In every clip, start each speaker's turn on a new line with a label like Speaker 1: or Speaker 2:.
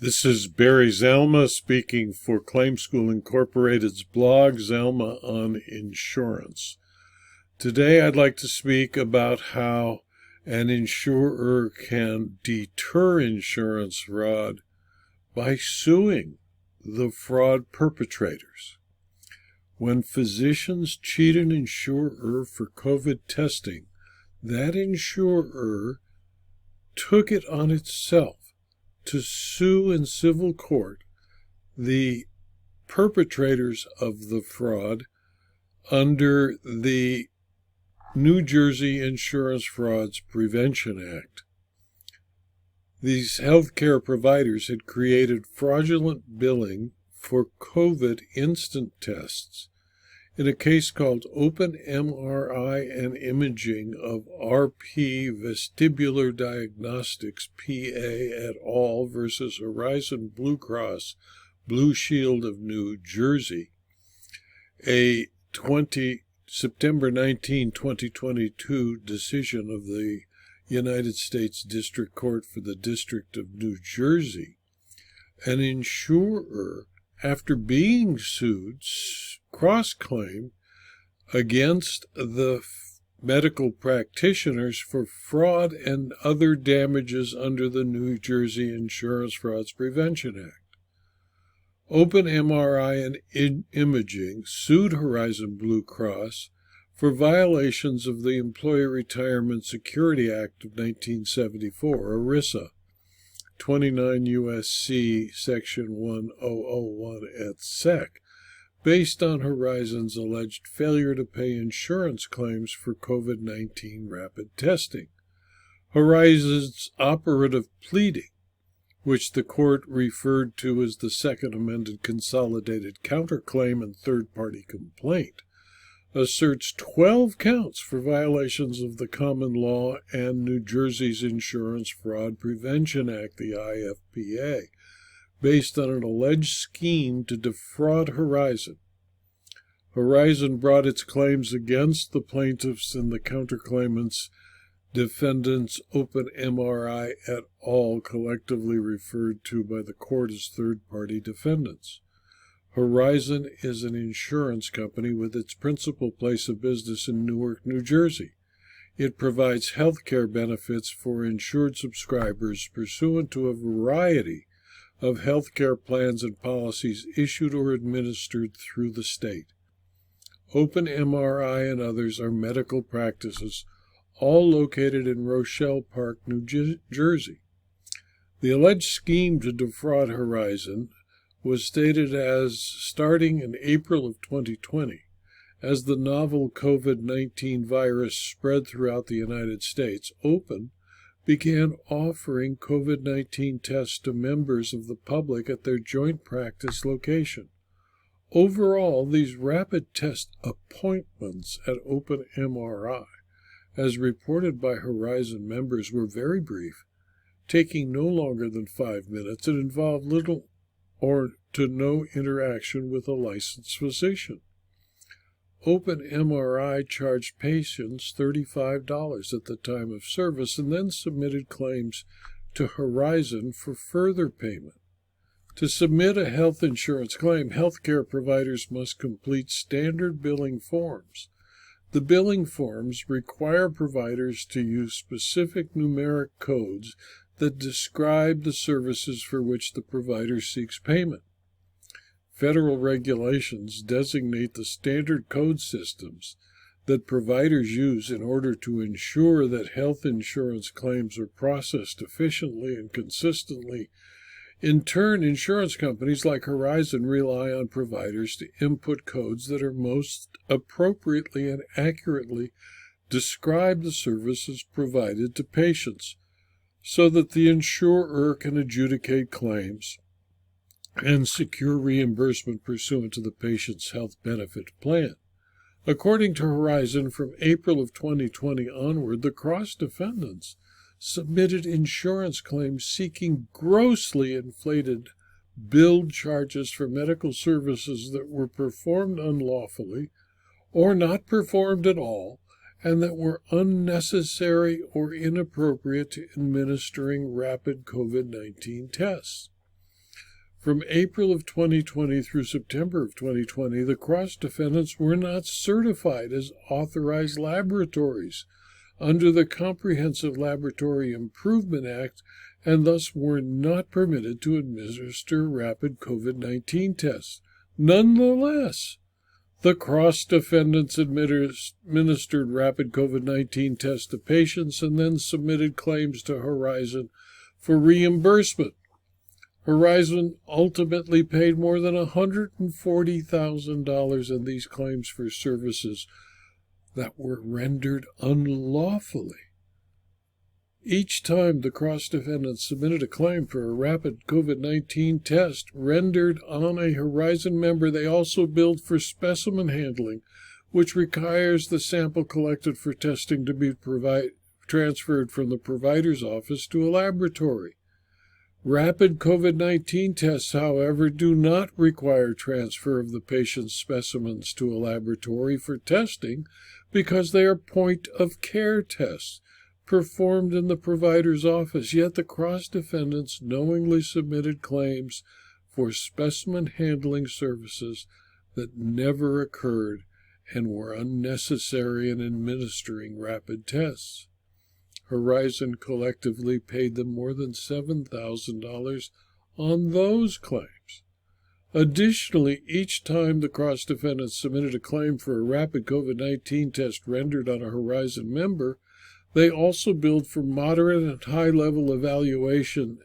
Speaker 1: This is Barry Zalma speaking for Claim School Incorporated's blog, Zalma on Insurance. Today I'd like to speak about how an insurer can deter insurance fraud by suing the fraud perpetrators. When physicians cheat an insurer for COVID testing, that insurer took it on itself to sue in civil court the perpetrators of the fraud under the New Jersey Insurance Frauds Prevention Act. These healthcare providers had created fraudulent billing for COVID instant tests in a case called Open MRI and Imaging of RP Vestibular Diagnostics, PA et al. Versus Horizon Blue Cross Blue Shield of New Jersey, a September 19, 2022 decision of the United States District Court for the District of New Jersey. An insurer, after being sued, cross-claim against the medical practitioners for fraud and other damages under the New Jersey Insurance Frauds Prevention Act. Open MRI and Imaging sued Horizon Blue Cross for violations of the Employee Retirement Security Act of 1974, ERISA, 29 U.S.C. Section 1001 et sec., based on Horizon's alleged failure to pay insurance claims for COVID-19 rapid testing. Horizon's operative pleading, which the court referred to as the Second Amended Consolidated Counterclaim and Third-Party Complaint, asserts 12 counts for violations of the common law and New Jersey's Insurance Fraud Prevention Act, the IFPA, based on an alleged scheme to defraud Horizon. Horizon brought its claims against the plaintiffs and the counterclaimants, Defendants Open MRI et al., collectively referred to by the court as third-party defendants. Horizon is an insurance company with its principal place of business in Newark, New Jersey. It provides health care benefits for insured subscribers pursuant to a variety of health care plans and policies issued or administered through the state. Open MRI and others are medical practices, all located in Rochelle Park, New Jersey. The alleged scheme to defraud Horizon was stated as starting in April of 2020, as the novel COVID-19 virus spread throughout the United States. Open began offering COVID-19 tests to members of the public at their joint practice location. Overall, these rapid test appointments at Open MRI, as reported by Horizon members, were very brief, taking no longer than 5 minutes, and involved little or to no interaction with a licensed physician. Open MRI charged patients $35 at the time of service and then submitted claims to Horizon for further payment. To submit a health insurance claim, healthcare providers must complete standard billing forms. The billing forms require providers to use specific numeric codes that describe the services for which the provider seeks payment. Federal regulations designate the standard code systems that providers use in order to ensure that health insurance claims are processed efficiently and consistently. In turn, insurance companies like Horizon rely on providers to input codes that are most appropriately and accurately describe the services provided to patients, so that the insurer can adjudicate claims and secure reimbursement pursuant to the patient's health benefit plan. According to Horizon, from April of 2020 onward, the cross-defendants submitted insurance claims seeking grossly inflated billed charges for medical services that were performed unlawfully or not performed at all, and that were unnecessary or inappropriate to administering rapid COVID-19 tests. From April of 2020 through September of 2020, the cross-defendants were not certified as authorized laboratories under the Comprehensive Laboratory Improvement Act and thus were not permitted to administer rapid COVID-19 tests. Nonetheless, the cross-defendants administered rapid COVID-19 tests to patients and then submitted claims to Horizon for reimbursement. Horizon ultimately paid more than $140,000 in these claims for services that were rendered unlawfully. Each time the cross-defendants submitted a claim for a rapid COVID-19 test rendered on a Horizon member, they also billed for specimen handling, which requires the sample collected for testing to be transferred from the provider's office to a laboratory. Rapid COVID-19 tests, however, do not require transfer of the patient's specimens to a laboratory for testing because they are point-of-care tests performed in the provider's office, yet the cross-defendants knowingly submitted claims for specimen handling services that never occurred and were unnecessary in administering rapid tests. Horizon collectively paid them more than $7,000 on those claims. Additionally, each time the cross-defendants submitted a claim for a rapid COVID-19 test rendered on a Horizon member, they also billed for moderate and high-level evaluation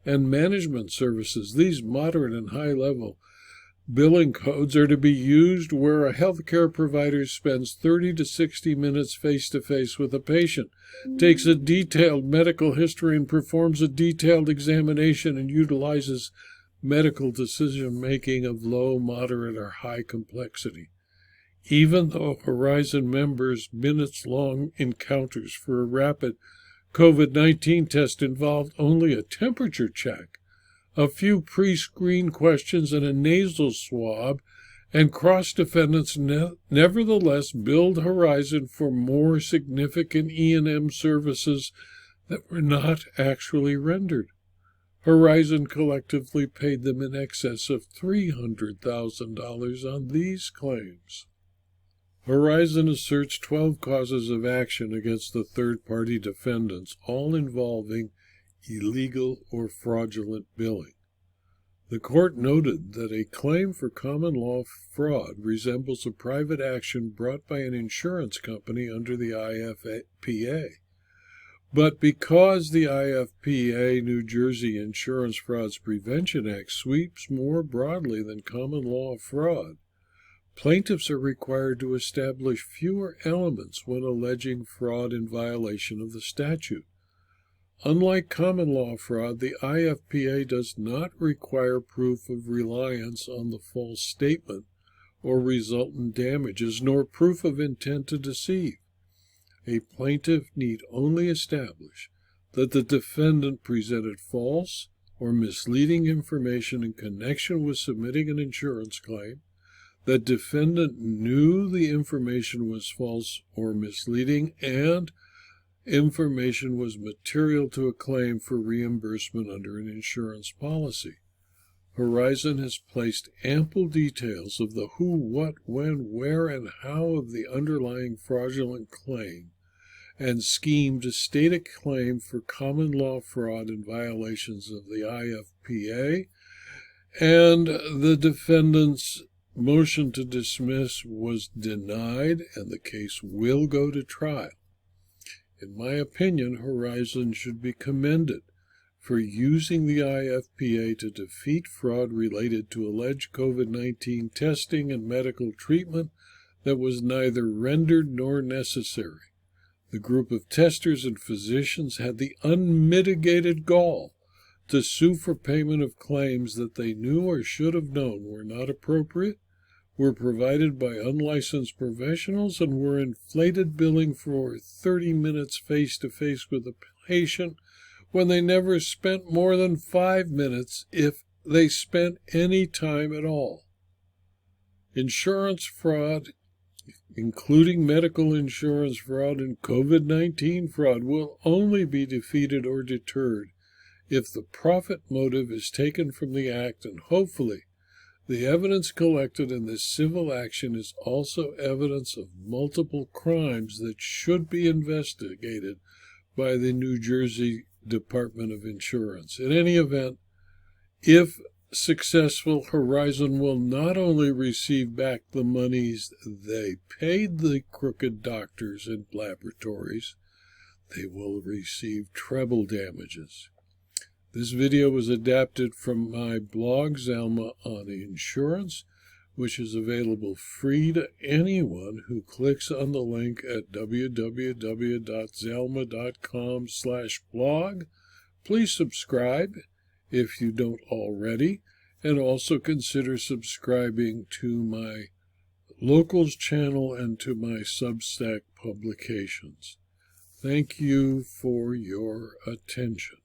Speaker 1: and management services. These moderate and high-level billing codes are to be used where a healthcare provider spends 30 to 60 minutes face-to-face with a patient, takes a detailed medical history and performs a detailed examination and utilizes medical decision-making of low, moderate, or high complexity. Even though Horizon members' minutes-long encounters for a rapid COVID-19 test involved only a temperature check, a few pre-screen questions, and a nasal swab, and cross-defendants nevertheless billed Horizon for more significant E&M services that were not actually rendered. Horizon collectively paid them in excess of $300,000 on these claims. Horizon asserts 12 causes of action against the third-party defendants, all involving illegal or fraudulent billing. The court noted that a claim for common law fraud resembles a private action brought by an insurance company under the IFPA. But because the IFPA New Jersey Insurance Frauds Prevention Act sweeps more broadly than common law fraud, plaintiffs are required to establish fewer elements when alleging fraud in violation of the statute. Unlike common law fraud, the IFPA does not require proof of reliance on the false statement or resultant damages, nor proof of intent to deceive. A plaintiff need only establish that the defendant presented false or misleading information in connection with submitting an insurance claim, that defendant knew the information was false or misleading, and information was material to a claim for reimbursement under an insurance policy. Horizon has placed ample details of the who, what, when, where, and how of the underlying fraudulent claim and scheme to state a claim for common law fraud in violations of the IFPA, and the defendant's motion to dismiss was denied and the case will go to trial. In my opinion, Horizon should be commended for using the IFPA to defeat fraud related to alleged COVID-19 testing and medical treatment that was neither rendered nor necessary. The group of testers and physicians had the unmitigated gall to sue for payment of claims that they knew or should have known were not appropriate, were provided by unlicensed professionals, and were inflated billing for 30 minutes face-to-face with a patient when they never spent more than 5 minutes if they spent any time at all. Insurance fraud, including medical insurance fraud and COVID-19 fraud, will only be defeated or deterred if the profit motive is taken from the act, and hopefully the evidence collected in this civil action is also evidence of multiple crimes that should be investigated by the New Jersey Department of Insurance. In any event, if successful, Horizon will not only receive back the monies they paid the crooked doctors and laboratories, they will receive treble damages. This video was adapted from my blog, Zelma on Insurance, which is available free to anyone who clicks on the link at www.zelma.com/blog. Please subscribe if you don't already, and also consider subscribing to my Locals channel and to my Substack publications. Thank you for your attention.